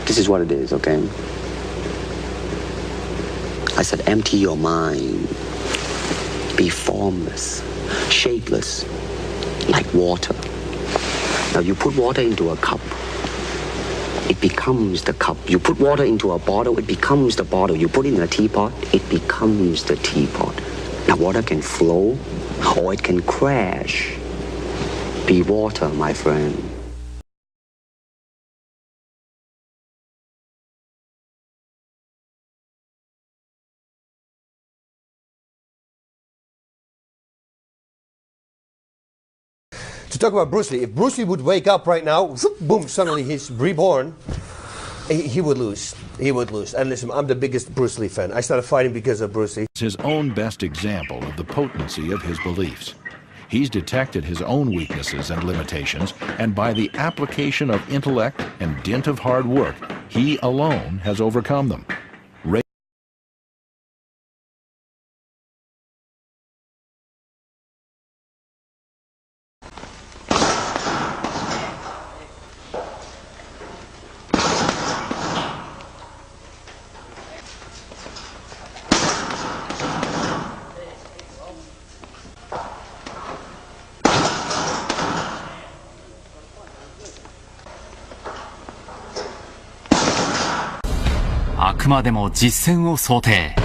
This is what it is, okay? I said, empty your mind. Be formless, shapeless, like water. Now you put water into a cup, it becomes the cup. You put water into a bottle, it becomes the bottle. You put it in a teapot, it becomes the teapot. Now water can flow or it can crash. Be water, my friend. To talk about Bruce Lee, if Bruce Lee would wake up right now, boom, suddenly he's reborn, he would lose. He would lose. And listen, I'm the biggest Bruce Lee fan. I started fighting because of Bruce Lee. It's his own best example of the potency of his beliefs. He's detected his own weaknesses and limitations, and by the application of intellect and dint of hard work, he alone has overcome them.あくまでも実戦を想定。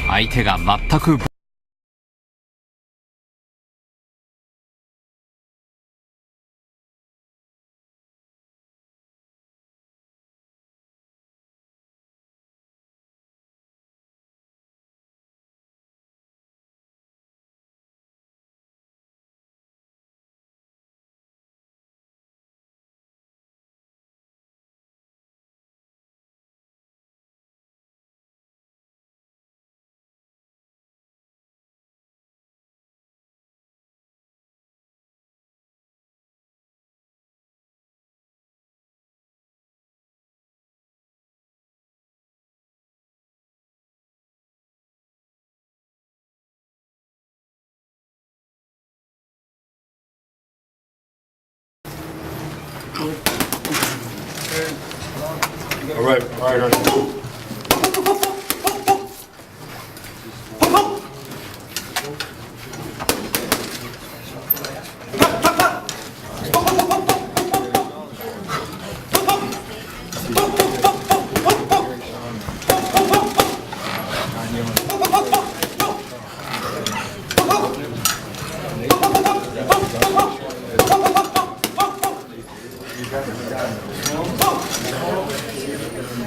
相手が全くAll right, honey.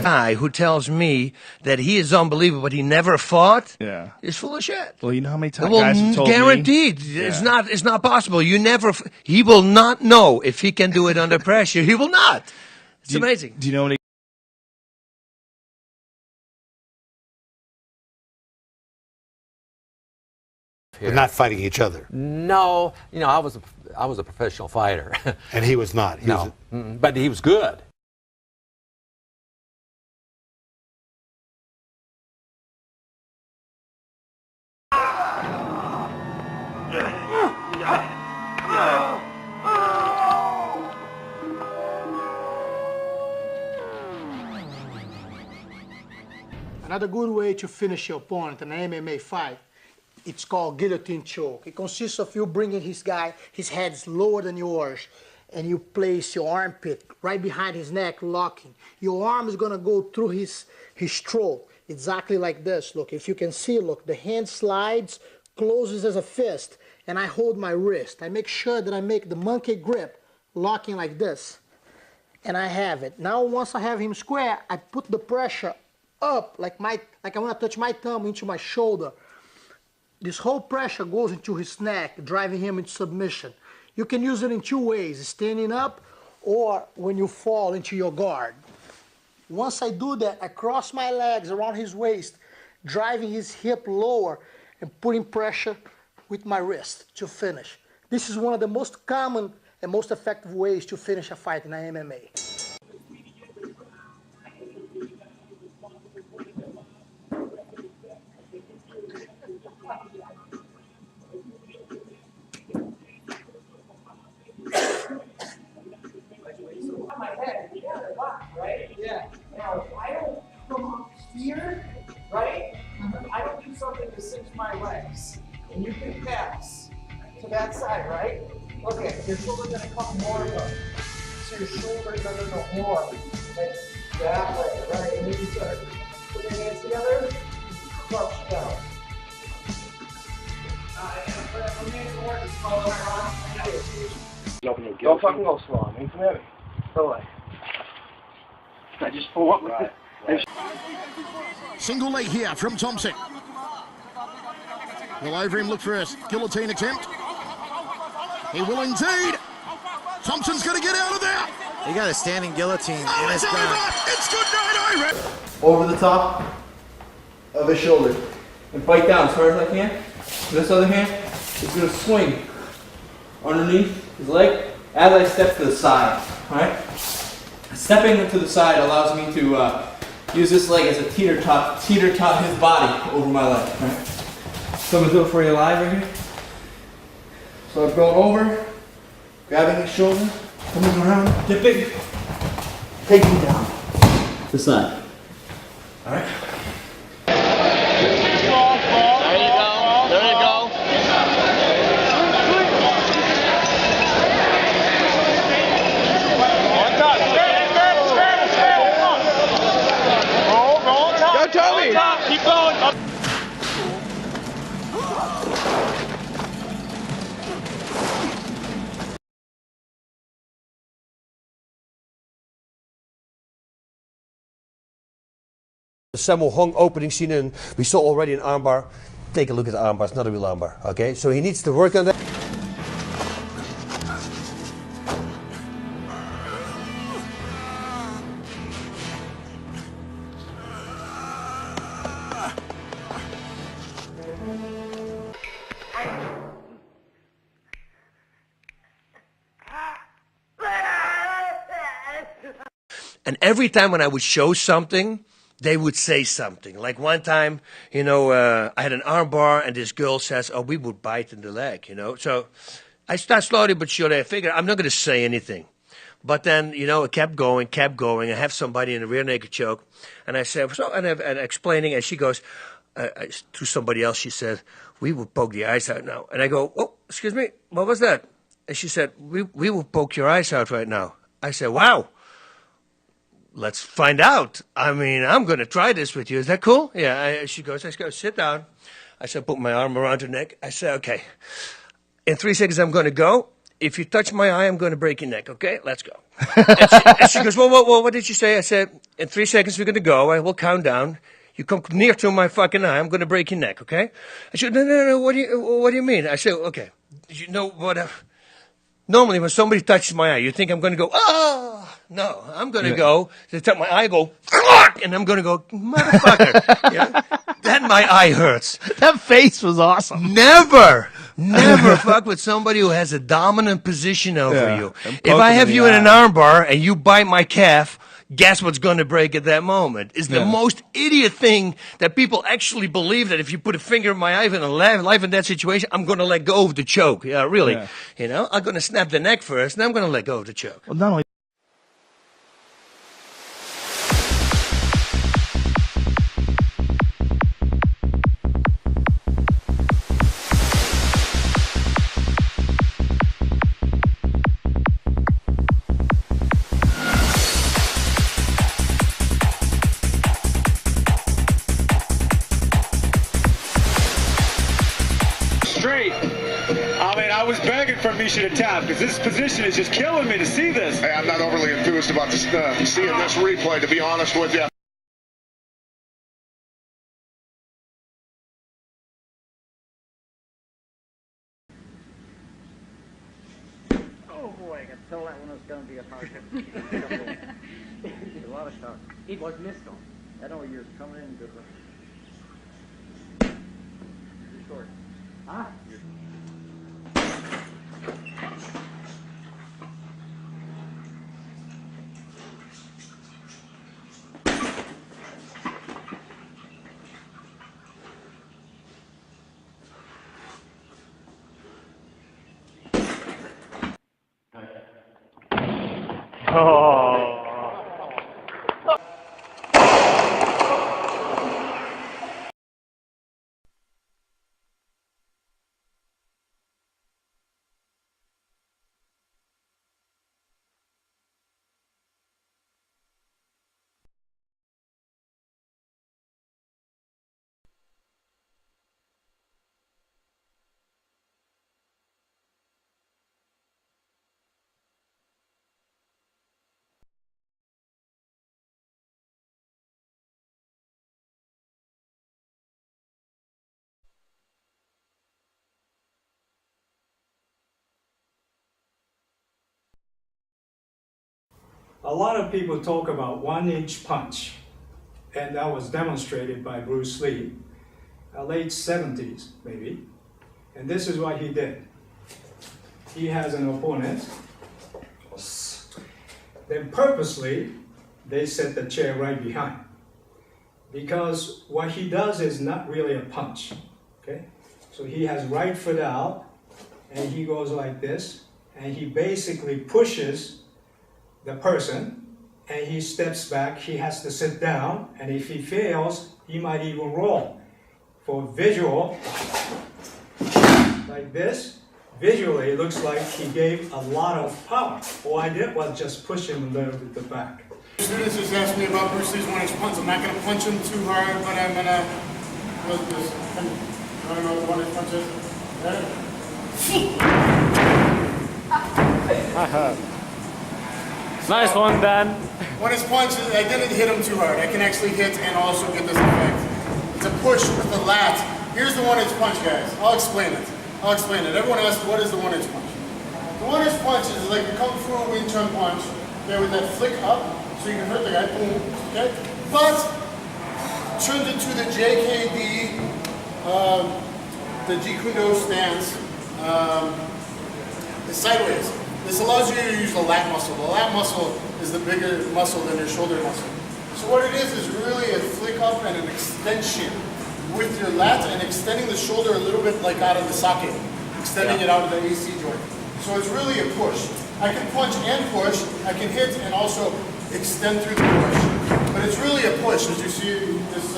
Guy who tells me that he is unbelievable but he never fought is full of shit. Well, you know how many times Well, guys have told guaranteed. me? It's not possible. You never. He will not know if he can do it under pressure. He will not. It's amazing. Do you know how many? We're not fighting each other. No, you know, I was a professional fighter. And he was not. He No, but he was good. Another good way to finish your opponent in an MMA fight, it's called guillotine choke. It consists of you bringing his head's lower than yours, and you place your armpit right behind his neck, locking. Your arm is gonna go through his throat, exactly like this. Look, if you can see, look, the hand slides, closes as a fist, and I hold my wrist. I make sure that I make the monkey grip, locking like this, and I have it. Now, once I have him square, I put the pressure up, like I want to touch my thumb into my shoulder. This whole pressure goes into his neck, driving him into submission. You can use it in two ways, standing up or when you fall into your guard. Once I do that, I cross my legs around his waist, driving his hip lower and putting pressure with my wrist to finish. This is one of the most common and most effective ways to finish a fight in MMA. head. Yeah, they're locked, right? Yeah. Now, if I don't come up here, right? I don't do something to cinch my legs. And you can pass to that side, right? Okay, your shoulder's gonna come more up. So your shoulders are gonna go more. Like that way, right? And then you start put your hands together, crouch down. Don't fucking go slow, man. Come at me. Go away. I just pull up. Right. Single leg here from Thompson. Will over him look for a guillotine attempt. He will indeed. Thompson's going to get out of there. He got a standing guillotine. Oh, it's over. It's good night, Iron. Over the top of his shoulder. And bite down as hard as I can. This other hand is going to swing underneath his leg as I step to the side. Alright? Stepping to the side allows me to use this leg as a teeter-tot his body over my leg. Alright? So I'm going to do it for you live right here. So I'm going over, grabbing his shoulder, coming around, dipping, taking down. The side. Alright? Keep going. Up. The Sammo Hung opening scene, and we saw already an armbar. Take a look at the armbar. It's not a real armbar. Okay, so he needs to work on that. And every time when I would show something, they would say something. Like one time, you know, I had an arm bar and this girl says, oh, we would bite in the leg, you know. So I start slowly but surely. I figured I'm not going to say anything. But then, you know, it kept going. I have somebody in a rear naked choke. And I said, so, and explaining, and she goes, to somebody else, she said, we will poke the eyes out now. And I go, oh, excuse me, what was that? And she said, we will poke your eyes out right now. I said, wow. Let's find out. I mean, I'm going to try this with you. Is that cool? Yeah. She goes, let's go. Sit down. I said, put my arm around her neck. I said, okay. In 3 seconds, I'm going to go. If you touch my eye, I'm going to break your neck. Okay? Let's go. and she goes, well, what did you say? I said, in 3 seconds, we're going to go. I will count down. You come near to my fucking eye, I'm going to break your neck. Okay? I said, no. What do you mean? I said, okay. You know what? Normally, when somebody touches my eye, you think I'm going to go, oh! No, I'm going to go, they touch my eye, go, and I'm going to go, motherfucker. Yeah? Then my eye hurts. That face was awesome. Never fuck with somebody who has a dominant position over you. If I have you in an armbar and you bite my calf, guess what's going to break at that moment? Is the most idiot thing that people actually believe that if you put a finger in my eye and life in that situation, I'm going to let go of the choke. Yeah, really. Yeah. You know, I'm going to snap the neck first, and I'm going to let go of the choke. Well, not only I was begging for Misha to tap because this position is just killing me to see this. Hey, I'm not overly enthused about seeing this replay, to be honest with you. Oh boy, I could tell that one was going to be a hard one. A lot of shots. It was missed on. I know you're coming in good one. You're short. Huh? Oh. A lot of people talk about 1-inch punch, and that was demonstrated by Bruce Lee, late 70s maybe. And this is what he did. He has an opponent. Then purposely, they set the chair right behind. Because what he does is not really a punch, okay? So he has right foot out, and he goes like this, and he basically pushes the person, and he steps back, he has to sit down, and if he fails, he might even roll. For visual, like this, visually it looks like he gave a lot of power. All I did was just push him a little bit back. Students just asked me about Bruce Lee's 1-inch punch. I'm not going to punch him too hard, but I'm going to... I don't know what the 1-inch punch is. Nice one, Dan. 1-inch punch, I didn't hit him too hard. I can actually hit and also get this effect. It's a push with the lat. Here's the 1-inch punch, guys. I'll explain it. Everyone asks, what is the 1-inch punch? The 1-inch punch is like a Kung Fu Wing Chun punch, okay, with that flick up, so you can hurt the guy, boom, okay? But, turned into the JKD, the Jeet Kune Do stance, is sideways. This allows you to use the lat muscle. The lat muscle is the bigger muscle than your shoulder muscle. So what it is really a flick up and an extension with your lat and extending the shoulder a little bit like out of the socket, extending it out of the AC joint. So it's really a push. I can punch and push, I can hit and also extend through the push. But it's really a push, as you see this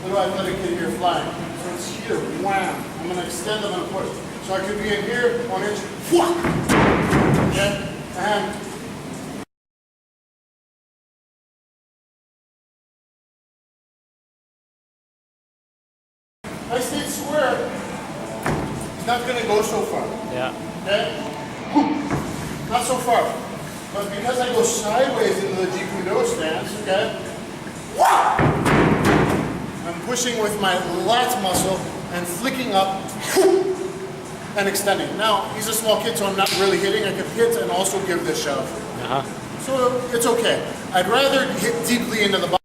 little athletic kid here flying. So it's here, wham. I'm going to extend, I'm going to push. So I could be in here, 1-inch, wham. Okay, and if I stay square, it's not going to go so far. Yeah. Okay? Not so far. But because I go sideways into the Jeet Kune Do stance, okay? I'm pushing with my lat muscle and flicking up and extending. Now, he's a small kid, so I'm not really hitting. I can hit and also give this shove. So it's okay. I'd rather hit deeply into the body.